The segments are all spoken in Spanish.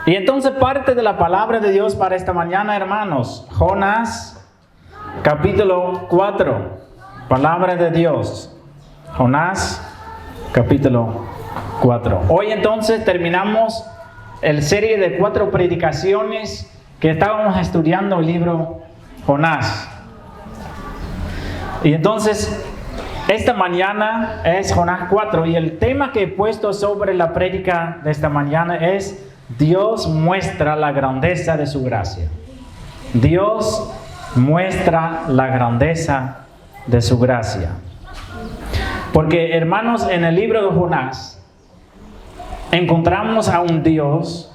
Y entonces parte de la palabra de Dios para esta mañana, hermanos, Jonás, capítulo 4, palabra de Dios. Jonás, capítulo 4. Hoy entonces terminamos la serie de 4 predicaciones que estábamos estudiando el libro Jonás. Y entonces, esta mañana es Jonás 4 y el tema que he puesto sobre la prédica de esta mañana es Dios muestra la grandeza de su gracia. Dios muestra la grandeza de su gracia. Porque, hermanos, en el libro de Jonás encontramos a un Dios,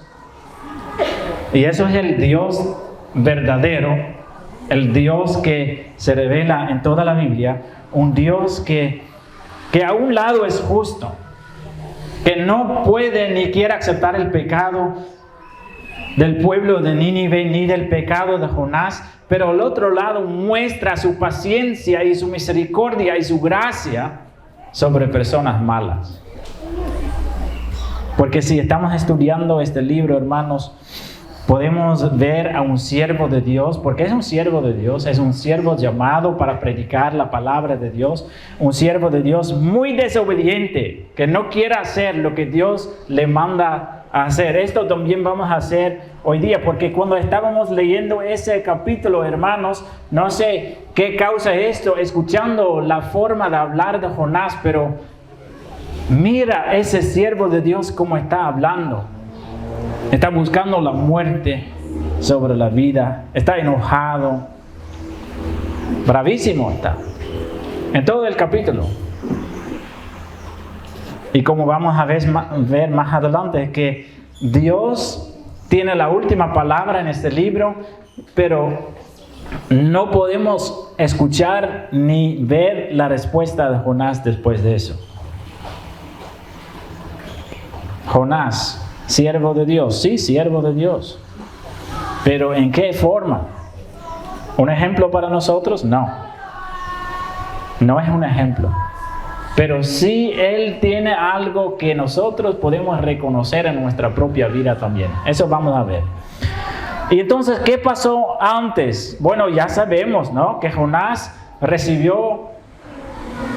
y eso es el Dios verdadero, el Dios que se revela en toda la Biblia, un Dios que a un lado es justo, que no puede ni quiere aceptar el pecado del pueblo de Nínive ni del pecado de Jonás, pero al otro lado muestra su paciencia y su misericordia y su gracia sobre personas malas. Porque si estamos estudiando este libro, hermanos, podemos ver a un siervo de Dios, porque es un siervo de Dios, es un siervo llamado para predicar la palabra de Dios, un siervo de Dios muy desobediente, que no quiere hacer lo que Dios le manda a hacer. Esto también vamos a hacer hoy día, porque cuando estábamos leyendo ese capítulo, hermanos, no sé qué causa esto, escuchando la forma de hablar de Jonás, pero mira ese siervo de Dios cómo está hablando. Está buscando la muerte sobre la vida. Está enojado. Bravísimo está. En todo el capítulo. Y como vamos a ver más adelante, es que Dios tiene la última palabra en este libro, pero no podemos escuchar ni ver la respuesta de Jonás después de eso. Jonás, siervo de Dios, sí, siervo de Dios. Pero ¿en qué forma? ¿Un ejemplo para nosotros? No. No es un ejemplo. Pero sí Él tiene algo que nosotros podemos reconocer en nuestra propia vida también. Eso vamos a ver. Y entonces, ¿qué pasó antes? Bueno, ya sabemos, ¿no? Que Jonás recibió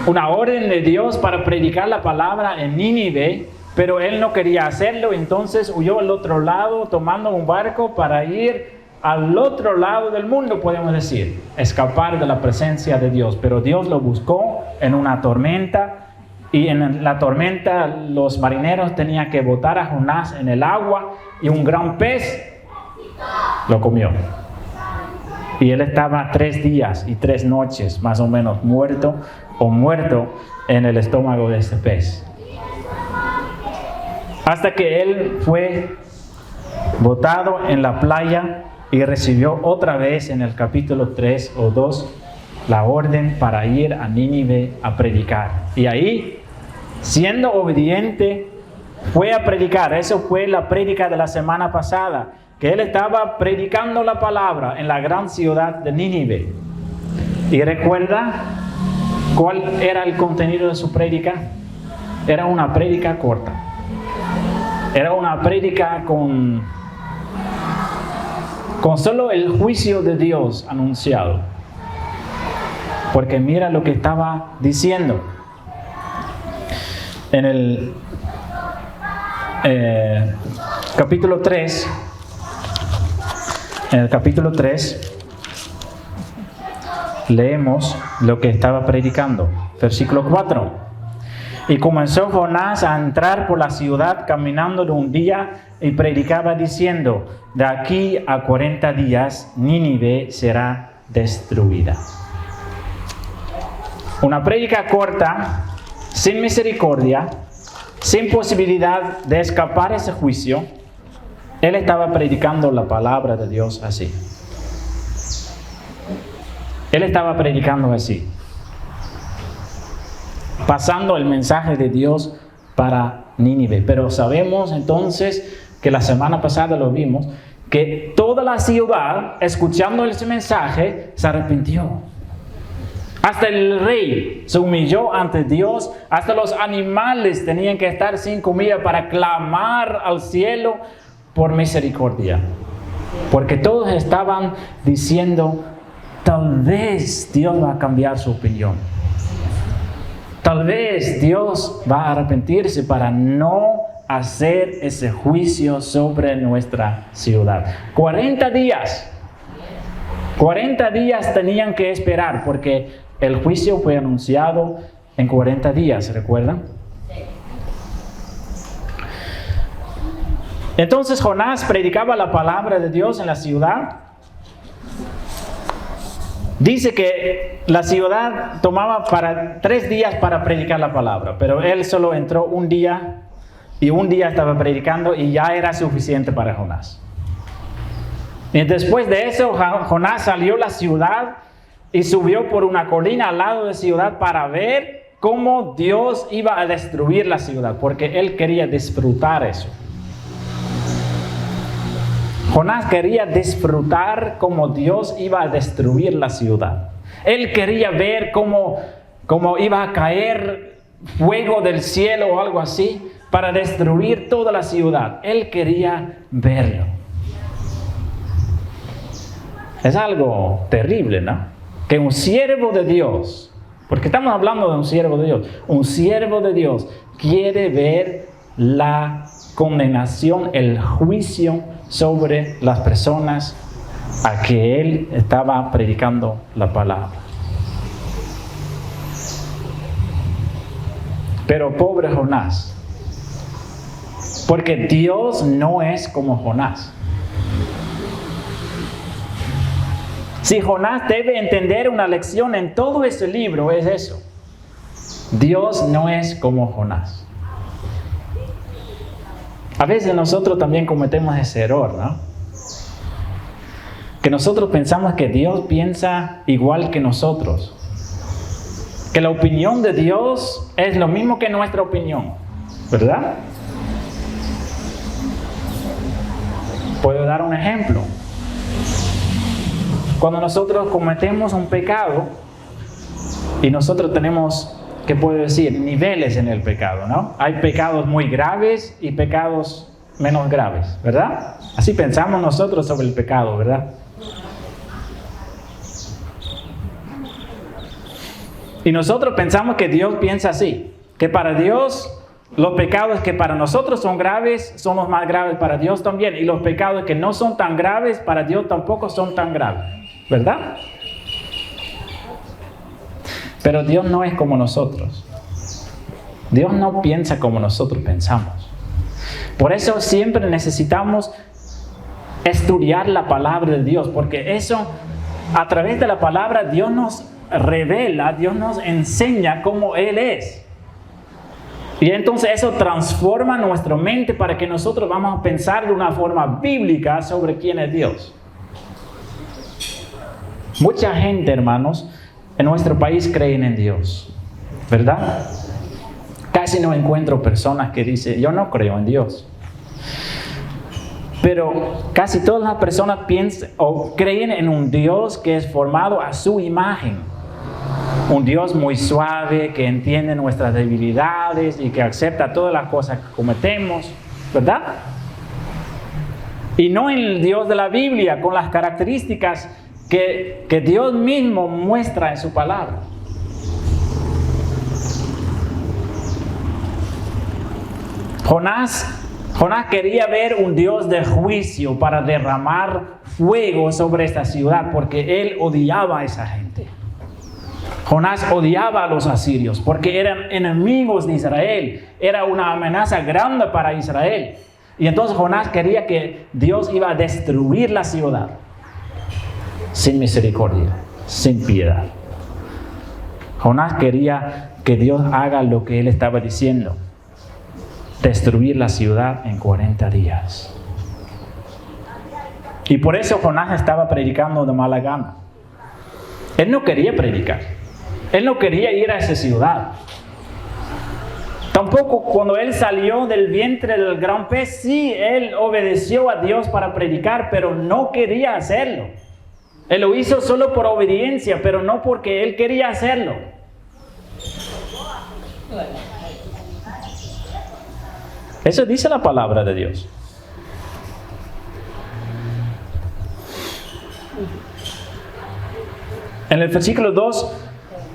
una orden de Dios para predicar la palabra en Nínive. Pero él no quería hacerlo, entonces huyó al otro lado, tomando un barco para ir al otro lado del mundo, podemos decir, escapar de la presencia de Dios. Pero Dios lo buscó en una tormenta, y en la tormenta los marineros tenían que botar a Jonás en el agua, y un gran pez lo comió. Y él estaba 3 días y 3 noches, más o menos, muerto en el estómago de ese pez. Hasta que él fue botado en la playa y recibió otra vez en el capítulo 3 o 2 la orden para ir a Nínive a predicar. Y ahí, siendo obediente, fue a predicar. Eso fue la prédica de la semana pasada, que él estaba predicando la palabra en la gran ciudad de Nínive. ¿Y recuerda cuál era el contenido de su prédica? Era una prédica corta. Era una prédica con solo el juicio de Dios anunciado. Porque mira lo que estaba diciendo. En el capítulo 3, leemos lo que estaba predicando. Versículo 4. Y comenzó Jonás a entrar por la ciudad caminando de un día y predicaba diciendo: de aquí a 40 días Nínive será destruida. Una prédica corta, sin misericordia, sin posibilidad de escapar ese juicio. Él estaba predicando la palabra de Dios así. Él estaba predicando así, pasando el mensaje de Dios para Nínive. Pero sabemos entonces que la semana pasada lo vimos, que toda la ciudad, escuchando ese mensaje, se arrepintió. Hasta el rey se humilló ante Dios, hasta los animales tenían que estar sin comida para clamar al cielo por misericordia. Porque todos estaban diciendo, tal vez Dios va a cambiar su opinión. Tal vez Dios va a arrepentirse para no hacer ese juicio sobre nuestra ciudad. 40 días. 40 días tenían que esperar porque el juicio fue anunciado en 40 días, ¿recuerdan? Entonces Jonás predicaba la palabra de Dios en la ciudad. Dice que la ciudad tomaba 3 días para predicar la palabra, pero él solo entró un día y un día estaba predicando y ya era suficiente para Jonás. Y después de eso, Jonás salió a la ciudad y subió por una colina al lado de la ciudad para ver cómo Dios iba a destruir la ciudad, porque él quería disfrutar eso. Jonás quería disfrutar cómo Dios iba a destruir la ciudad. Él quería ver cómo iba a caer fuego del cielo o algo así para destruir toda la ciudad. Él quería verlo. Es algo terrible, ¿no? Que un siervo de Dios, porque estamos hablando de un siervo de Dios, un siervo de Dios quiere ver la condenación, el juicio sobre las personas a que él estaba predicando la palabra. Pero pobre Jonás, porque Dios no es como Jonás. Si Jonás debe entender una lección en todo este libro, es eso. Dios no es como Jonás. A veces nosotros también cometemos ese error, ¿no? Que nosotros pensamos que Dios piensa igual que nosotros. Que la opinión de Dios es lo mismo que nuestra opinión, ¿verdad? Puedo dar un ejemplo. Cuando nosotros cometemos un pecado y nosotros tenemos, ¿qué puedo decir? Niveles en el pecado, ¿no? Hay pecados muy graves y pecados menos graves, ¿verdad? Así pensamos nosotros sobre el pecado, ¿verdad? Y nosotros pensamos que Dios piensa así, que para Dios los pecados que para nosotros son graves son los más graves para Dios también, y los pecados que no son tan graves para Dios tampoco son tan graves, ¿verdad? Pero Dios no es como nosotros. Dios no piensa como nosotros pensamos. Por eso siempre necesitamos estudiar la palabra de Dios, porque eso, a través de la palabra, Dios nos revela, Dios nos enseña cómo Él es. Y entonces eso transforma nuestra mente para que nosotros vamos a pensar de una forma bíblica sobre quién es Dios. Mucha gente, hermanos, en nuestro país creen en Dios, ¿verdad? Casi no encuentro personas que dicen, yo no creo en Dios. Pero casi todas las personas piensan o creen en un Dios que es formado a su imagen. Un Dios muy suave, que entiende nuestras debilidades y que acepta todas las cosas que cometemos, ¿verdad? Y no en el Dios de la Biblia, con las características que Dios mismo muestra en su palabra. Jonás quería ver un Dios de juicio para derramar fuego sobre esta ciudad, porque él odiaba a esa gente. Jonás odiaba a los asirios porque eran enemigos de Israel. Era una amenaza grande para Israel. Y entonces Jonás quería que Dios iba a destruir la ciudad. Sin misericordia, sin piedad. Jonás quería que Dios haga lo que él estaba diciendo. Destruir la ciudad en 40 días. Y por eso Jonás estaba predicando de mala gana. Él no quería predicar. Él no quería ir a esa ciudad. Tampoco cuando él salió del vientre del gran pez, sí, él obedeció a Dios para predicar, pero no quería hacerlo. Él lo hizo solo por obediencia, pero no porque él quería hacerlo. Eso dice la palabra de Dios. En el versículo 2,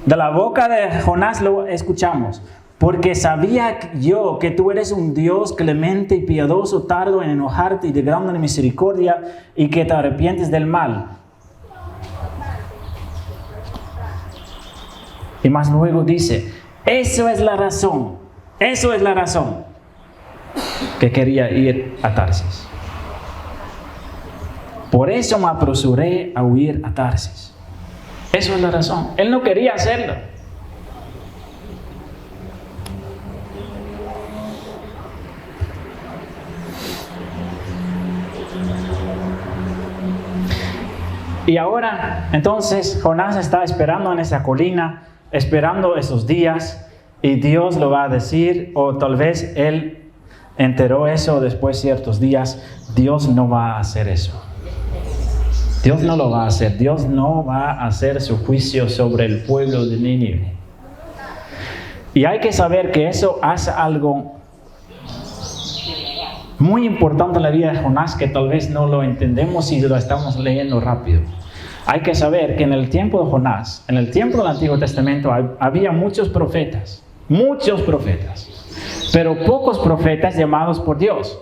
de la boca de Jonás lo escuchamos. Porque sabía yo que tú eres un Dios clemente y piadoso, tardo en enojarte y de grande misericordia, y que te arrepientes del mal. Y más luego dice, eso es la razón que quería ir a Tarsis. Por eso me apresuré a huir a Tarsis. Eso es la razón. Él no quería hacerlo. Y ahora, entonces, Jonás está esperando en esa colina, esperando esos días, y Dios lo va a decir, o tal vez él enteró eso después de ciertos días. Dios no va a hacer eso. Dios no lo va a hacer. Dios no va a hacer su juicio sobre el pueblo de Nínive. Y hay que saber que eso hace algo muy importante en la vida de Jonás, que tal vez no lo entendemos si lo estamos leyendo rápido. Hay que saber que en el tiempo de Jonás, en el tiempo del Antiguo Testamento, había muchos profetas, pero pocos profetas llamados por Dios.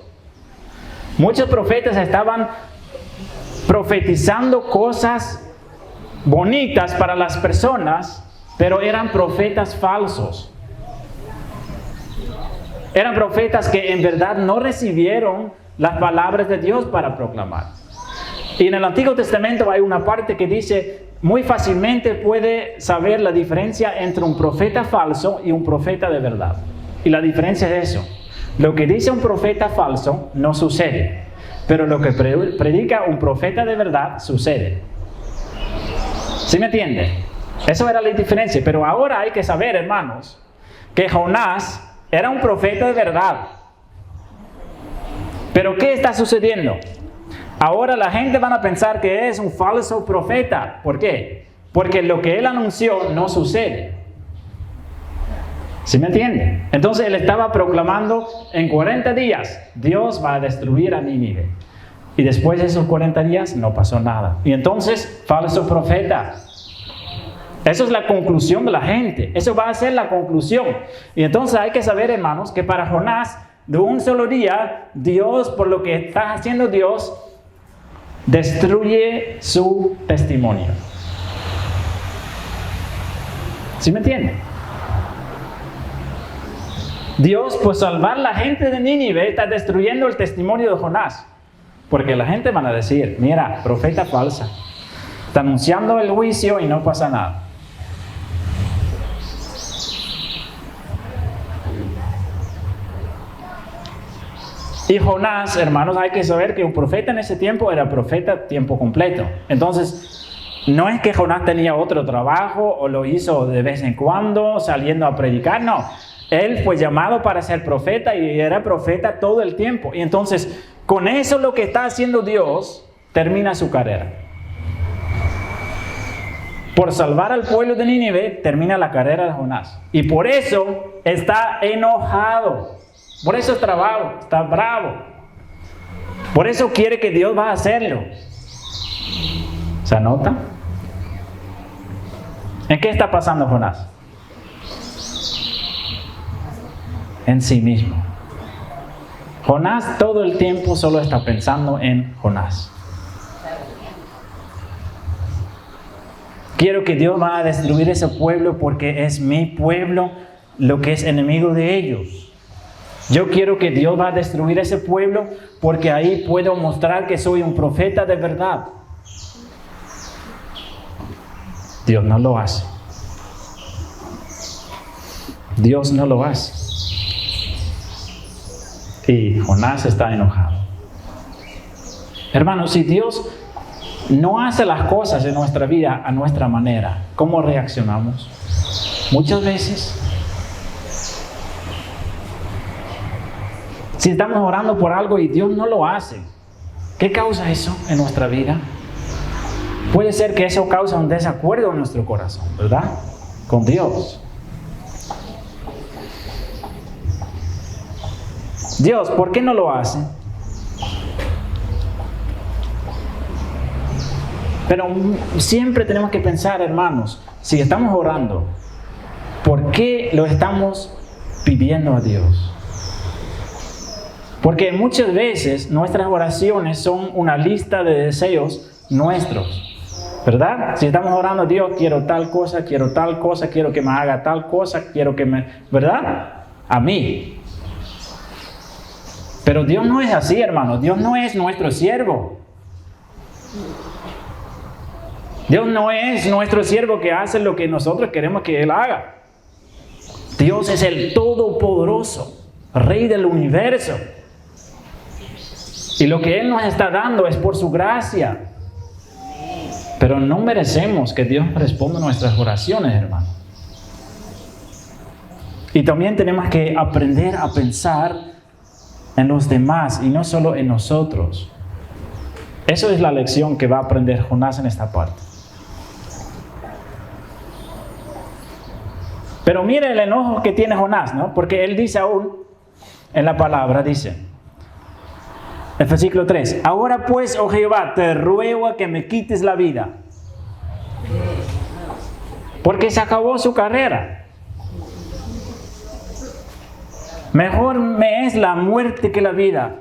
Muchos profetas estaban profetizando cosas bonitas para las personas, pero eran profetas falsos. Eran profetas que en verdad no recibieron las palabras de Dios para proclamar. Y en el Antiguo Testamento hay una parte que dice, muy fácilmente puede saber la diferencia entre un profeta falso y un profeta de verdad. Y la diferencia es eso. Lo que dice un profeta falso no sucede, pero lo que predica un profeta de verdad sucede. ¿Sí me entiende? Eso era la diferencia. Pero ahora hay que saber, hermanos, que Jonás era un profeta de verdad. Pero ¿qué está sucediendo? Ahora la gente va a pensar que es un falso profeta. ¿Por qué? Porque lo que él anunció no sucede. ¿Sí me entiende? Entonces él estaba proclamando, en 40 días Dios va a destruir a Nínive. Y después de esos 40 días no pasó nada. Y entonces, falso profeta. Eso es la conclusión de la gente. Eso va a ser la conclusión. Y entonces hay que saber, hermanos, que para Jonás, de un solo día, Dios, por lo que está haciendo Dios, destruye su testimonio. ¿Sí me entiende? Dios, por salvar a la gente de Nínive, está destruyendo el testimonio de Jonás. Porque la gente van a decir, mira, profeta falsa. Está anunciando el juicio y no pasa nada. Y Jonás, hermanos, hay que saber que un profeta en ese tiempo era profeta a tiempo completo. Entonces, no es que Jonás tenía otro trabajo o lo hizo de vez en cuando saliendo a predicar, no. Él fue llamado para ser profeta y era profeta todo el tiempo. Y entonces, con eso lo que está haciendo Dios, termina su carrera. Por salvar al pueblo de Nínive, termina la carrera de Jonás. Y por eso está enojado. Por eso está bravo. Por eso quiere que Dios va a hacerlo. ¿Se anota? ¿En qué está pasando Jonás? En sí mismo. Jonás todo el tiempo solo está pensando en Jonás. Quiero que Dios va a destruir ese pueblo porque es mi pueblo lo que es enemigo de ellos. Yo quiero que Dios va a destruir ese pueblo porque ahí puedo mostrar que soy un profeta de verdad. Dios no lo hace. Dios no lo hace. Y Jonás está enojado. Hermanos, si Dios no hace las cosas en nuestra vida a nuestra manera, ¿cómo reaccionamos? Muchas veces, si estamos orando por algo y Dios no lo hace, ¿qué causa eso en nuestra vida? Puede ser que eso cause un desacuerdo en nuestro corazón, ¿verdad? Con Dios. Dios, ¿por qué no lo hace? Pero siempre tenemos que pensar, hermanos, si estamos orando, ¿por qué lo estamos pidiendo a Dios? Porque muchas veces nuestras oraciones son una lista de deseos nuestros, ¿verdad? Si estamos orando a Dios, quiero tal cosa, quiero que me haga tal cosa, ¿verdad? A mí. Pero Dios no es así, hermanos. Dios no es nuestro siervo. Dios no es nuestro siervo que hace lo que nosotros queremos que Él haga. Dios es el Todopoderoso, Rey del universo. Y lo que Él nos está dando es por su gracia. Pero no merecemos que Dios responda nuestras oraciones, hermano. Y también tenemos que aprender a pensar en los demás y no solo en nosotros. Eso es la lección que va a aprender Jonás en esta parte. Pero mire el enojo que tiene Jonás, ¿no? Porque él dice aún, en la palabra, dice, el versículo 3, ahora pues, oh Jehová, te ruego que me quites la vida. Porque se acabó su carrera. Mejor me es la muerte que la vida.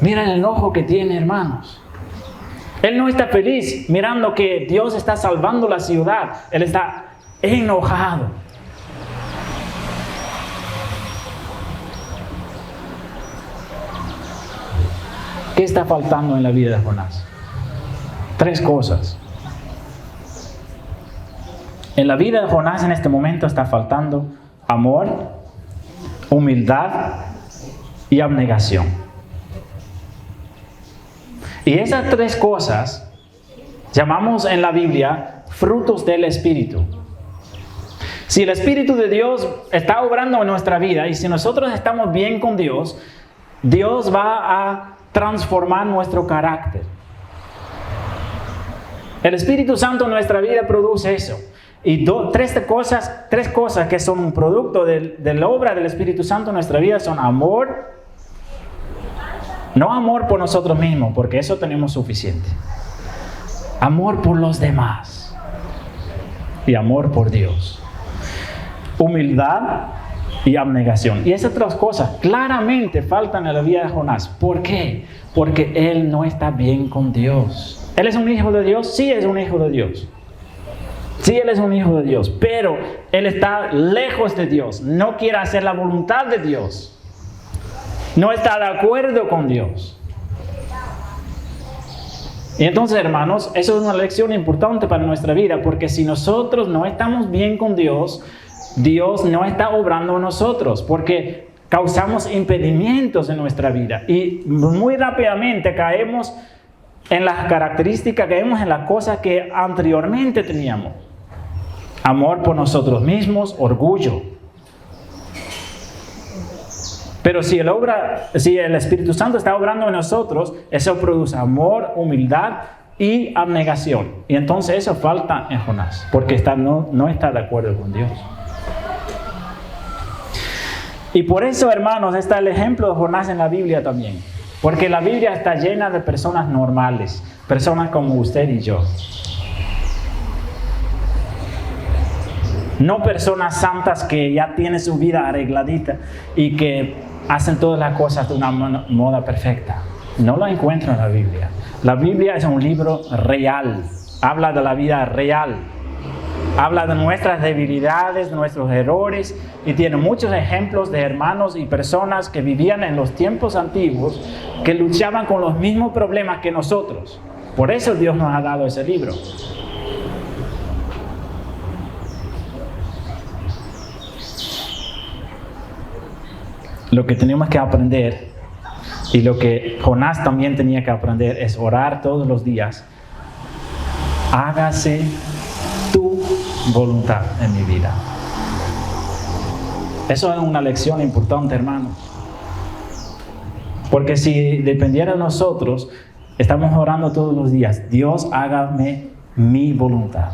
Mira el enojo que tiene, hermanos. Él no está feliz mirando que Dios está salvando la ciudad. Él está enojado. ¿Qué está faltando en la vida de Jonás? 3 cosas. En la vida de Jonás en este momento está faltando amor, humildad y abnegación. Y esas 3 cosas llamamos en la Biblia frutos del Espíritu. Si el Espíritu de Dios está obrando en nuestra vida y si nosotros estamos bien con Dios, Dios va a transformar nuestro carácter. El Espíritu Santo en nuestra vida produce eso. Y 3 cosas que son un producto de la obra del Espíritu Santo en nuestra vida son amor, no amor por nosotros mismos, porque eso tenemos suficiente. Amor por los demás y amor por Dios. Humildad y abnegación. Y esas 3 cosas claramente faltan en la vida de Jonás. ¿Por qué? Porque él no está bien con Dios. ¿Él es un hijo de Dios? Sí, es un hijo de Dios. Sí, él es un hijo de Dios, pero él está lejos de Dios. No quiere hacer la voluntad de Dios. No está de acuerdo con Dios. Y entonces, hermanos, eso es una lección importante para nuestra vida, porque si nosotros no estamos bien con Dios, Dios no está obrando en nosotros, porque causamos impedimentos en nuestra vida. Y muy rápidamente caemos en las características, caemos en las cosas que anteriormente teníamos. Amor por nosotros mismos, orgullo. Pero si el Espíritu Santo está obrando en nosotros, eso produce amor, humildad y abnegación. Y entonces eso falta en Jonás, porque no está de acuerdo con Dios. Y por eso, hermanos, está el ejemplo de Jonás en la Biblia también. Porque la Biblia está llena de personas normales, personas como usted y yo. No personas santas que ya tienen su vida arregladita y que hacen todas las cosas de una moda perfecta. No lo encuentro en la Biblia. La Biblia es un libro real. Habla de la vida real. Habla de nuestras debilidades, nuestros errores, y tiene muchos ejemplos de hermanos y personas que vivían en los tiempos antiguos, que luchaban con los mismos problemas que nosotros. Por eso Dios nos ha dado ese libro. Lo que tenemos que aprender, y lo que Jonás también tenía que aprender, es orar todos los días. Hágase tu voluntad en mi vida. Eso es una lección importante, hermanos. Porque si dependiera de nosotros, estamos orando todos los días: Dios, hágame mi voluntad.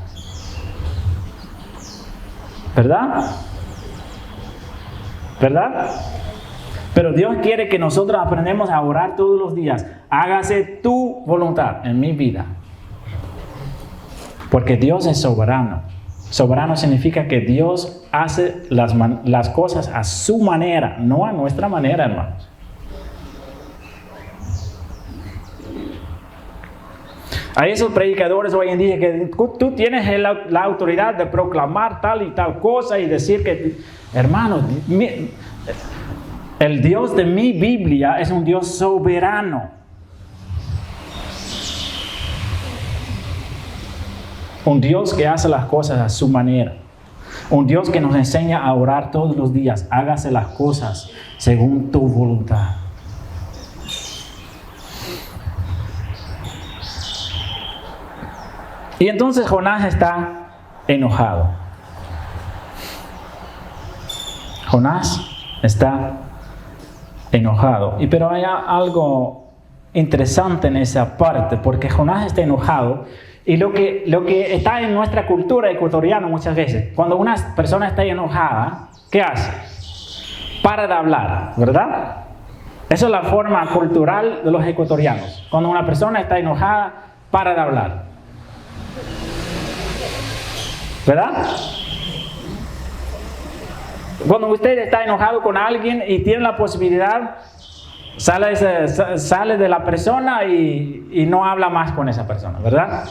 ¿Verdad? ¿Verdad? Pero Dios quiere que nosotros aprendamos a orar todos los días. Hágase tu voluntad en mi vida. Porque Dios es soberano. Soberano significa que Dios hace las cosas a su manera, no a nuestra manera, hermanos. Hay esos predicadores hoy en día que tú tienes la autoridad de proclamar tal y tal cosa y decir que, hermanos, el Dios de mi Biblia es un Dios soberano. Un Dios que hace las cosas a su manera. Un Dios que nos enseña a orar todos los días. Hágase las cosas según tu voluntad. Y entonces Jonás está enojado. Jonás está enojado. Pero hay algo interesante en esa parte, porque Jonás está enojado. Y lo que está en nuestra cultura ecuatoriana muchas veces, cuando una persona está enojada, ¿qué hace? Para de hablar, ¿verdad? Esa es la forma cultural de los ecuatorianos. Cuando una persona está enojada, para de hablar. ¿Verdad? Cuando usted está enojado con alguien y tiene la posibilidad, sale de la persona y no habla más con esa persona, ¿verdad?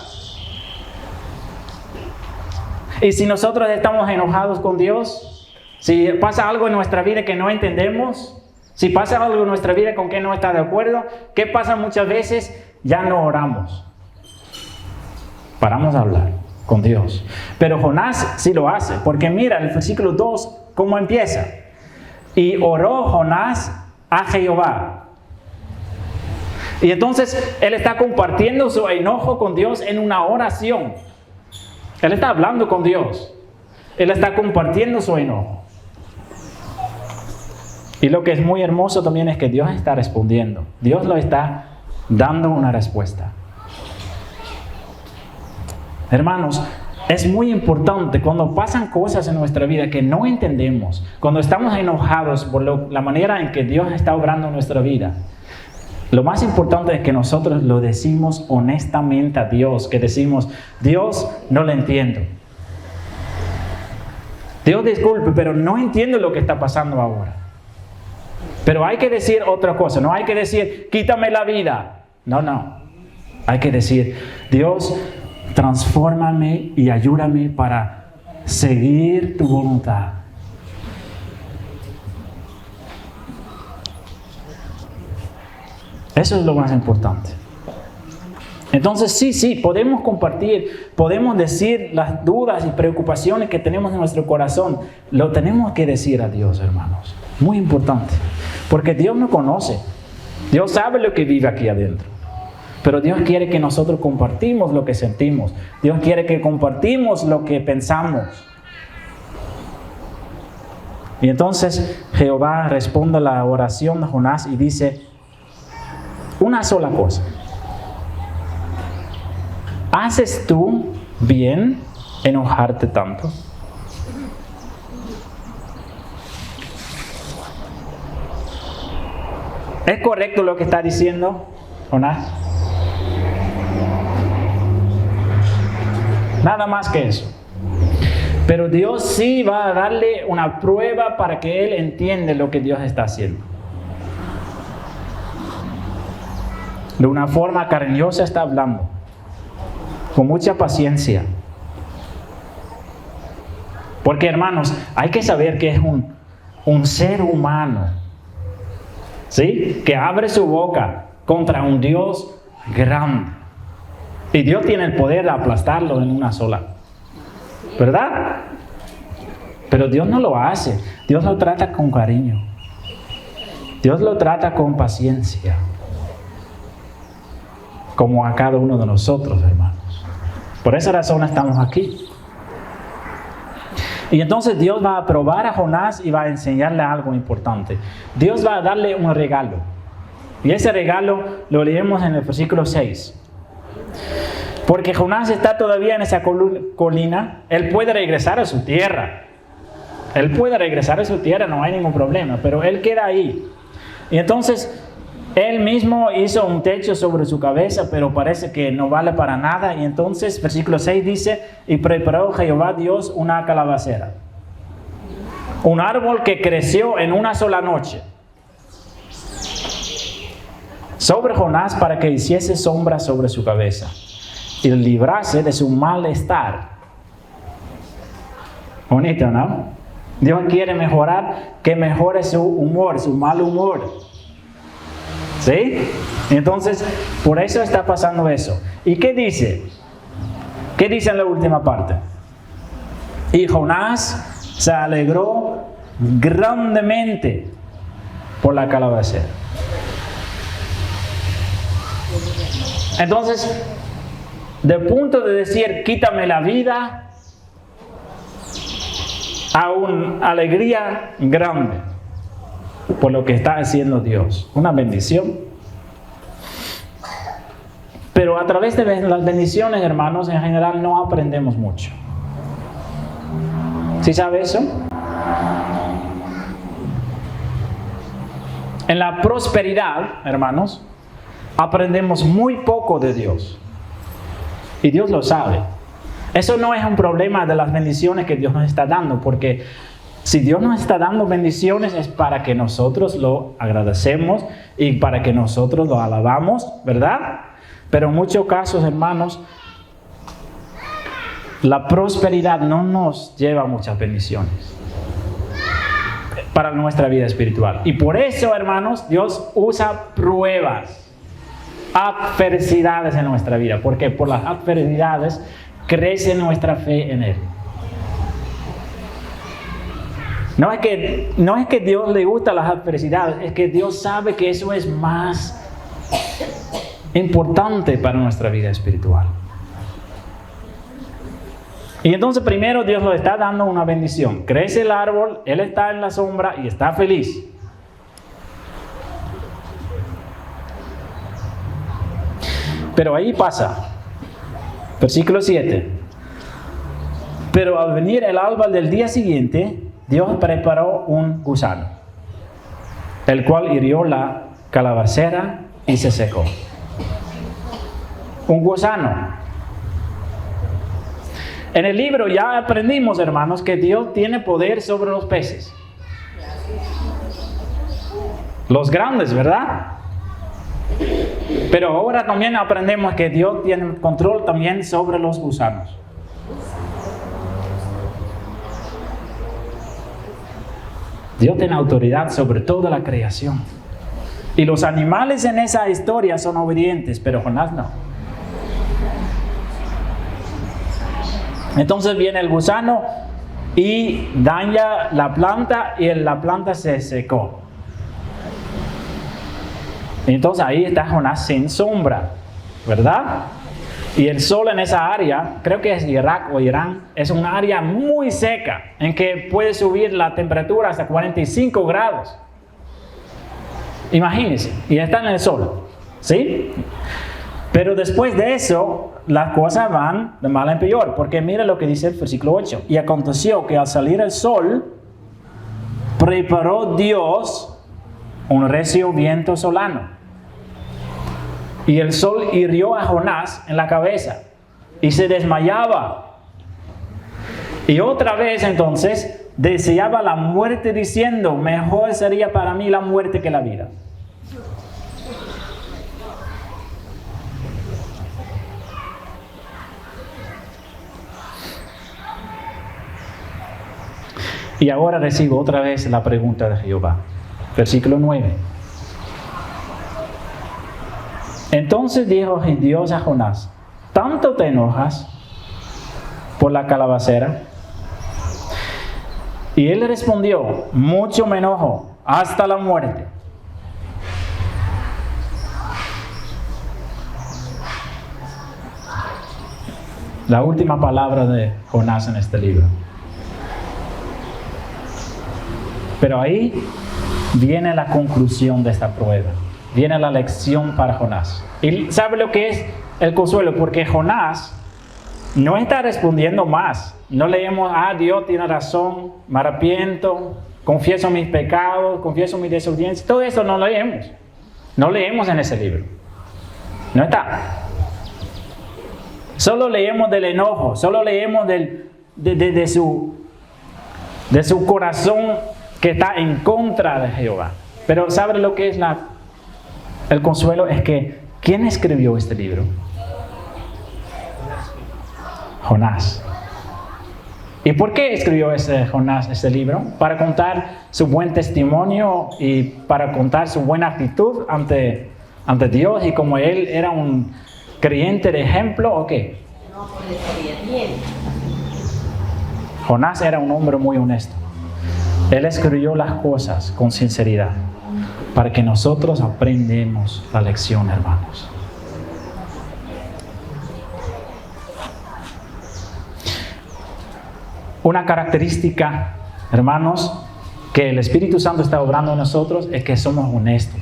Y si nosotros estamos enojados con Dios, si pasa algo en nuestra vida que no entendemos, si pasa algo en nuestra vida con que no está de acuerdo, ¿qué pasa muchas veces? Ya no oramos. Paramos de hablar con Dios. Pero Jonás sí lo hace, porque mira el versículo 2, ¿cómo empieza? Y oró Jonás a Jehová. Y entonces él está compartiendo su enojo con Dios en una oración. Él está hablando con Dios. Él está compartiendo su enojo. Y lo que es muy hermoso también es que Dios está respondiendo. Dios lo está dando una respuesta. Hermanos, es muy importante cuando pasan cosas en nuestra vida que no entendemos, cuando estamos enojados por la manera en que Dios está obrando en nuestra vida. Lo más importante es que nosotros lo decimos honestamente a Dios, que decimos, Dios, no lo entiendo. Dios, disculpe, pero no entiendo lo que está pasando ahora. Pero hay que decir otra cosa, no hay que decir, quítame la vida. No. Hay que decir, Dios, transfórmame y ayúdame para seguir tu voluntad. Eso es lo más importante. Entonces sí, podemos compartir, podemos decir las dudas y preocupaciones que tenemos en nuestro corazón. Lo tenemos que decir a Dios, hermanos. Muy importante. Porque Dios nos conoce. Dios sabe lo que vive aquí adentro. Pero Dios quiere que nosotros compartimos lo que sentimos. Dios quiere que compartimos lo que pensamos. Y entonces Jehová responde a la oración de Jonás y dice una sola cosa. ¿Haces tú bien enojarte tanto? ¿Es correcto lo que está diciendo Jonás? Nada más que eso. Pero Dios sí va a darle una prueba para que él entienda lo que Dios está haciendo. De una forma cariñosa está hablando, con mucha paciencia. Porque, hermanos, hay que saber que es un ser humano, ¿sí? Que abre su boca contra un Dios grande. Y Dios tiene el poder de aplastarlo en una sola, ¿verdad? Pero Dios no lo hace. Dios lo trata con cariño. Dios lo trata con paciencia. Como a cada uno de nosotros, hermanos. Por esa razón estamos aquí. Y entonces Dios va a probar a Jonás y va a enseñarle algo importante. Dios va a darle un regalo. Y ese regalo lo leemos en el versículo 6. Porque Jonás está todavía en esa colina. Él puede regresar a su tierra. Él puede regresar a su tierra, no hay ningún problema. Pero él queda ahí. Y entonces él mismo hizo un techo sobre su cabeza, pero parece que no vale para nada. Y entonces, versículo 6 dice, y preparó Jehová Dios una calabacera. Un árbol que creció en una sola noche sobre Jonás para que hiciese sombra sobre su cabeza y le librase de su malestar. Bonito, ¿no? Dios quiere mejorar, que mejore su humor, su mal humor. ¿Sí? Entonces, por eso está pasando eso. ¿Y qué dice? ¿Qué dice en la última parte? Y Jonás se alegró grandemente por la calabacera. Entonces, de punto de decir, quítame la vida, a una alegría grande por lo que está haciendo Dios. Una bendición. Pero a través de las bendiciones, hermanos, en general no aprendemos mucho. ¿Sí sabe eso? En la prosperidad, hermanos, aprendemos muy poco de Dios. Y Dios lo sabe. Eso no es un problema de las bendiciones que Dios nos está dando, porque si Dios nos está dando bendiciones es para que nosotros lo agradecemos y para que nosotros lo alabamos, ¿verdad? Pero en muchos casos, hermanos, la prosperidad no nos lleva a muchas bendiciones para nuestra vida espiritual. Y por eso, hermanos, Dios usa pruebas, adversidades en nuestra vida, porque por las adversidades crece nuestra fe en Él. No es que Dios le gusta las adversidades, es que Dios sabe que eso es más importante para nuestra vida espiritual. Y entonces primero Dios le está dando una bendición. Crece el árbol, Él está en la sombra y está feliz. Pero ahí pasa. Versículo 7. Pero al venir el alba del día siguiente, Dios preparó un gusano, el cual hirió la calabacera y se secó. Un gusano. En el libro ya aprendimos, hermanos, que Dios tiene poder sobre los peces. Los grandes, ¿verdad? Pero ahora también aprendemos que Dios tiene control también sobre los gusanos. Dios tiene autoridad sobre toda la creación. Y los animales en esa historia son obedientes, pero Jonás no. Entonces viene el gusano y daña la planta y la planta se secó. Entonces ahí está Jonás sin sombra, ¿verdad? Y el sol en esa área, creo que es Irak o Irán, es un área muy seca en que puede subir la temperatura hasta 45 grados. Imagínense, y están en el sol, ¿sí? Pero después de eso, las cosas van de mal en peor, porque mira lo que dice el versículo 8. Y aconteció que al salir el sol, preparó Dios un recio viento solano. Y el sol hirió a Jonás en la cabeza y se desmayaba. Y otra vez entonces deseaba la muerte diciendo, mejor sería para mí la muerte que la vida. Y ahora recibo otra vez la pregunta de Jehová. Versículo 9. Entonces dijo Dios a Jonás, ¿tanto te enojas por la calabacera? Y él respondió, mucho me enojo, hasta la muerte. La última palabra de Jonás en este libro. Pero ahí viene la conclusión de esta prueba. Viene la lección para Jonás. Y ¿sabe lo que es el consuelo? Porque Jonás no está respondiendo más. No leemos, Dios tiene razón, me arrepiento, confieso mis pecados, confieso mis desobediencias. Todo eso no leemos. No leemos en ese libro. No está. Solo leemos del enojo, solo leemos de su corazón que está en contra de Jehová. Pero ¿sabe lo que es el consuelo? Es que ¿quién escribió este libro? Jonás. ¿Y por qué escribió Jonás este libro? Para contar su buen testimonio y para contar su buena actitud ante Dios, y como él era un creyente de ejemplo, ¿o qué? No, porque sabía bien. Jonás era un hombre muy honesto. Él escribió las cosas con sinceridad para que nosotros aprendamos la lección, hermanos. Una característica, hermanos, que el Espíritu Santo está obrando en nosotros es que somos honestos.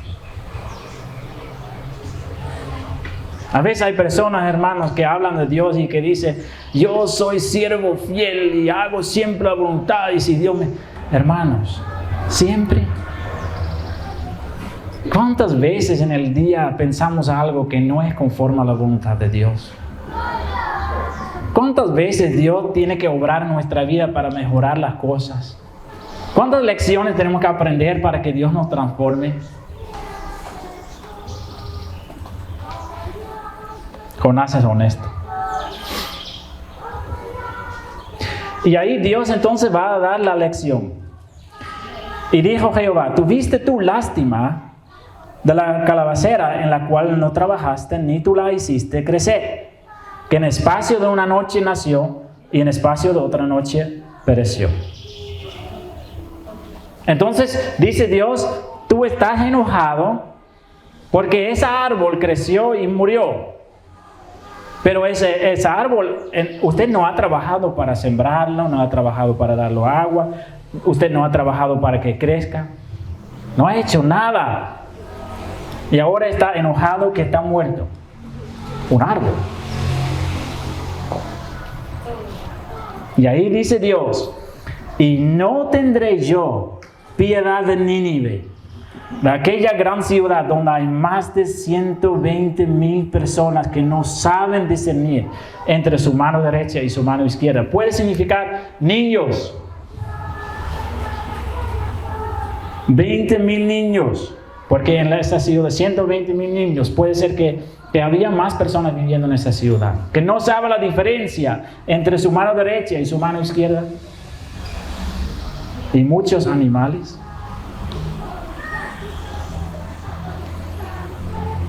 A veces hay personas, hermanos, que hablan de Dios y que dicen, yo soy siervo fiel y hago siempre la voluntad, y si Dios me... Hermanos, siempre. ¿Cuántas veces en el día pensamos algo que no es conforme a la voluntad de Dios? ¿Cuántas veces Dios tiene que obrar en nuestra vida para mejorar las cosas? ¿Cuántas lecciones tenemos que aprender para que Dios nos transforme? Jonás es honesto. Y ahí Dios entonces va a dar la lección. Y dijo Jehová, ¿tuviste tú lástima de la calabacera en la cual no trabajaste, ni tú la hiciste crecer? Que en espacio de una noche nació y en espacio de otra noche pereció. Entonces dice Dios, tú estás enojado porque ese árbol creció y murió. Pero ese árbol, usted no ha trabajado para sembrarlo, no ha trabajado para darle agua, usted no ha trabajado para que crezca, no ha hecho nada. Y ahora está enojado que está muerto. Un árbol. Y ahí dice Dios, y no tendré yo piedad de Nínive, de aquella gran ciudad donde hay más de 120,000 personas que no saben discernir entre su mano derecha y su mano izquierda. Puede significar niños. 20,000 niños. Porque en esta ciudad, 120,000 niños, puede ser que había más personas viviendo en esa ciudad, que no sabe la diferencia entre su mano derecha y su mano izquierda. Y muchos animales.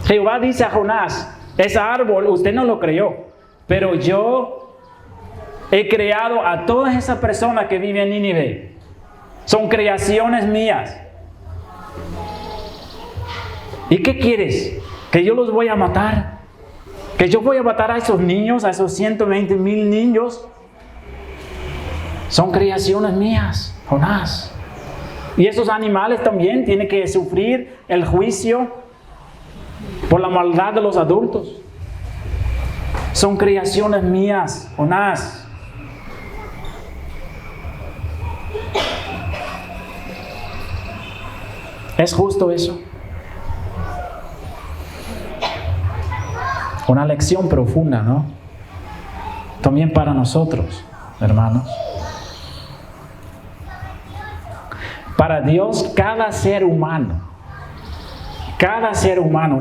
Jehová dice a Jonás, ese árbol usted no lo creó, pero yo he creado a todas esas personas que viven en Nínive. Son creaciones mías. ¿Y qué quieres? ¿Que yo los voy a matar? ¿Que yo voy a matar a esos niños, a esos 120,000 niños? Son creaciones mías, Jonás. Y esos animales también tienen que sufrir el juicio por la maldad de los adultos. Son creaciones mías, Jonás. ¿Es justo eso? Una lección profunda, ¿no? También para nosotros, hermanos. Para Dios, cada ser humano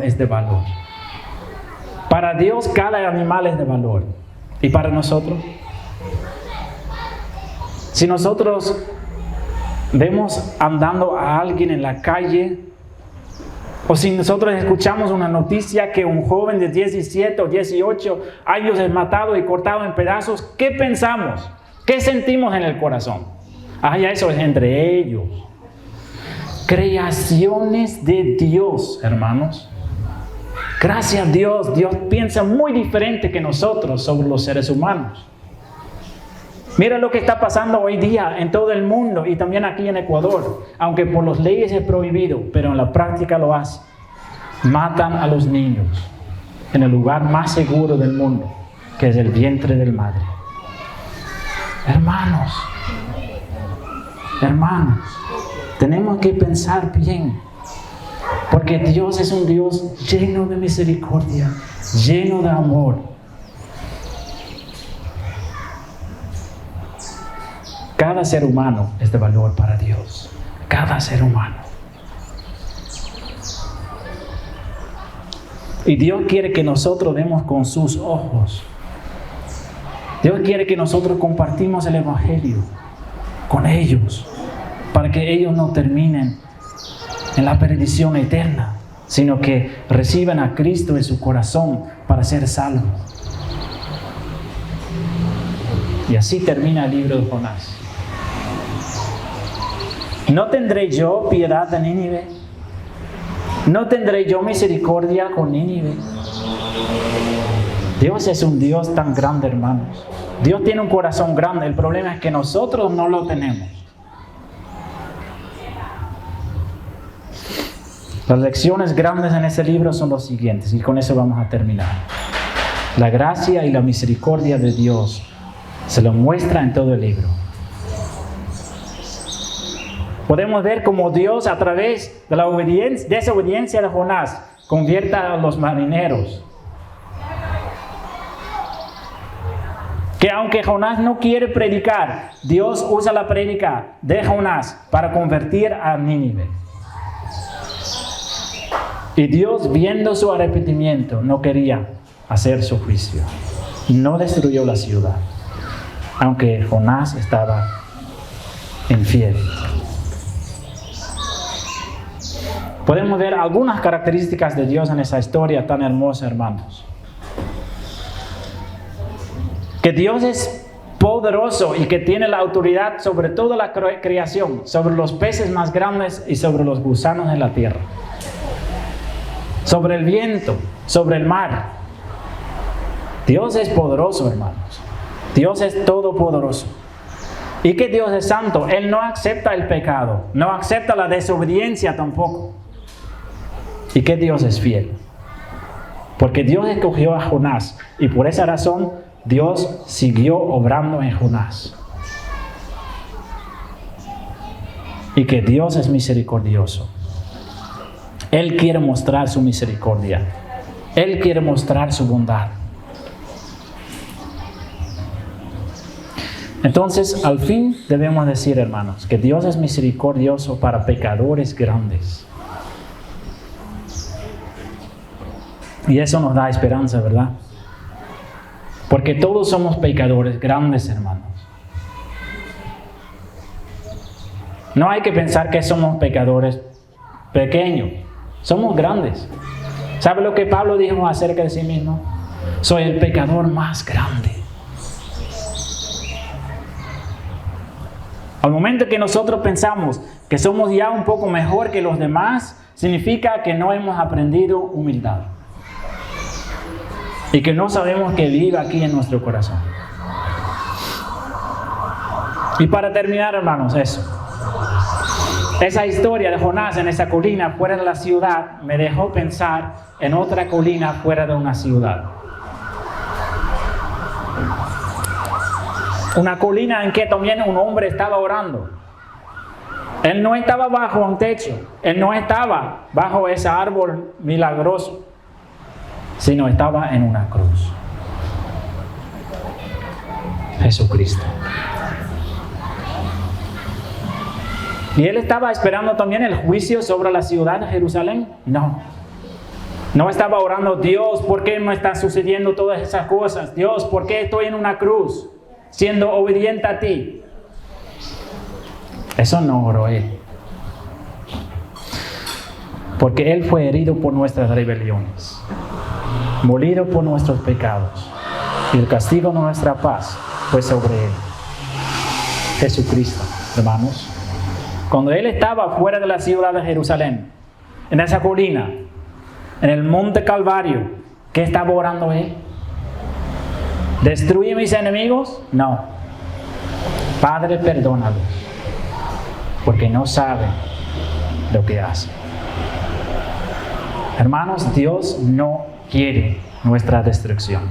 es de valor. Para Dios, cada animal es de valor. ¿Y para nosotros? Si nosotros vemos andando a alguien en la calle, o si nosotros escuchamos una noticia que un joven de 17 o 18 años es matado y cortado en pedazos, ¿qué pensamos? ¿Qué sentimos en el corazón? Ya eso es entre ellos. Creaciones de Dios, hermanos. Gracias a Dios, Dios piensa muy diferente que nosotros sobre los seres humanos. Mira lo que está pasando hoy día en todo el mundo y también aquí en Ecuador. Aunque por las leyes es prohibido, pero en la práctica lo hace. Matan a los niños en el lugar más seguro del mundo, que es el vientre del madre. Hermanos, Tenemos que pensar bien, porque Dios es un Dios lleno de misericordia, lleno de amor. Cada ser humano es de valor para Dios. Cada ser humano. Y Dios quiere que nosotros vemos con sus ojos. Dios quiere que nosotros compartimos el Evangelio con ellos, para que ellos no terminen en la perdición eterna, sino que reciban a Cristo en su corazón para ser salvos. Y así termina el libro de Jonás. ¿No tendré yo piedad de Nínive? ¿No tendré yo misericordia con Nínive? Dios es un Dios tan grande, hermanos. Dios tiene un corazón grande. El problema es que nosotros no lo tenemos. Las lecciones grandes en ese libro son los siguientes, y con eso vamos a terminar. La gracia y la misericordia de Dios se lo muestra en todo el libro. Podemos ver cómo Dios, a través de la desobediencia de Jonás, convierta a los marineros. Que aunque Jonás no quiere predicar, Dios usa la prédica de Jonás para convertir a Nínive. Y Dios, viendo su arrepentimiento, no quería hacer su juicio. No destruyó la ciudad, aunque Jonás estaba infiel. Podemos ver algunas características de Dios en esa historia tan hermosa, hermanos. Que Dios es poderoso y que tiene la autoridad sobre toda la creación, sobre los peces más grandes y sobre los gusanos de la tierra, sobre el viento, sobre el mar. Dios es poderoso, hermanos. Dios es todopoderoso. Y que Dios es santo. Él no acepta el pecado, no acepta la desobediencia tampoco. Y que Dios es fiel. Porque Dios escogió a Jonás y por esa razón Dios siguió obrando en Jonás. Y que Dios es misericordioso. Él quiere mostrar su misericordia. Él quiere mostrar su bondad. Entonces, al fin debemos decir, hermanos, que Dios es misericordioso para pecadores grandes. Y eso nos da esperanza, ¿verdad? Porque todos somos pecadores grandes, hermanos. No hay que pensar que somos pecadores pequeños. Somos grandes. ¿Sabe lo que Pablo dijo acerca de sí mismo? Soy el pecador más grande. Al momento que nosotros pensamos que somos ya un poco mejor que los demás, significa que no hemos aprendido humildad. Y que no sabemos que vive aquí en nuestro corazón. Y para terminar, hermanos, esa historia de Jonás en esa colina fuera de la ciudad me dejó pensar en otra colina fuera de una ciudad. Una colina en que también un hombre estaba orando. Él no estaba bajo un techo. Él no estaba bajo ese árbol milagroso, sino estaba en una cruz. Jesucristo. ¿Y él estaba esperando también el juicio sobre la ciudad de Jerusalén? No. No estaba orando, Dios, ¿por qué me están sucediendo todas esas cosas? Dios, ¿por qué estoy en una cruz siendo obediente a ti? Eso no oró él. Porque él fue herido por nuestras rebeliones, molido por nuestros pecados, y el castigo de nuestra paz fue sobre él. Jesucristo, hermanos. Cuando él estaba fuera de la ciudad de Jerusalén, en esa colina, en el monte Calvario, ¿qué estaba orando él? ¿Destruye mis enemigos? No. Padre, perdónalos, porque no saben lo que hacen. Hermanos, Dios no quiere nuestra destrucción.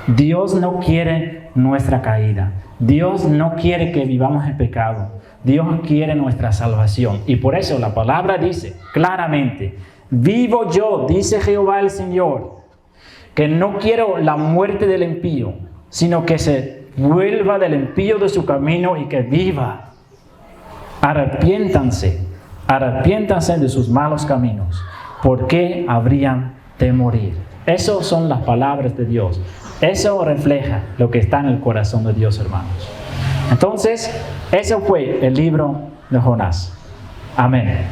Dios no quiere nuestra caída. Dios no quiere que vivamos en pecado. Dios quiere nuestra salvación. Y por eso la palabra dice claramente, vivo yo, dice Jehová el Señor, que no quiero la muerte del impío, sino que se vuelva del impío de su camino y que viva. Arrepiéntanse de sus malos caminos. ¿Por qué habrían de morir? Esas son las palabras de Dios. Eso refleja lo que está en el corazón de Dios, hermanos. Entonces, eso fue el libro de Jonás. Amén.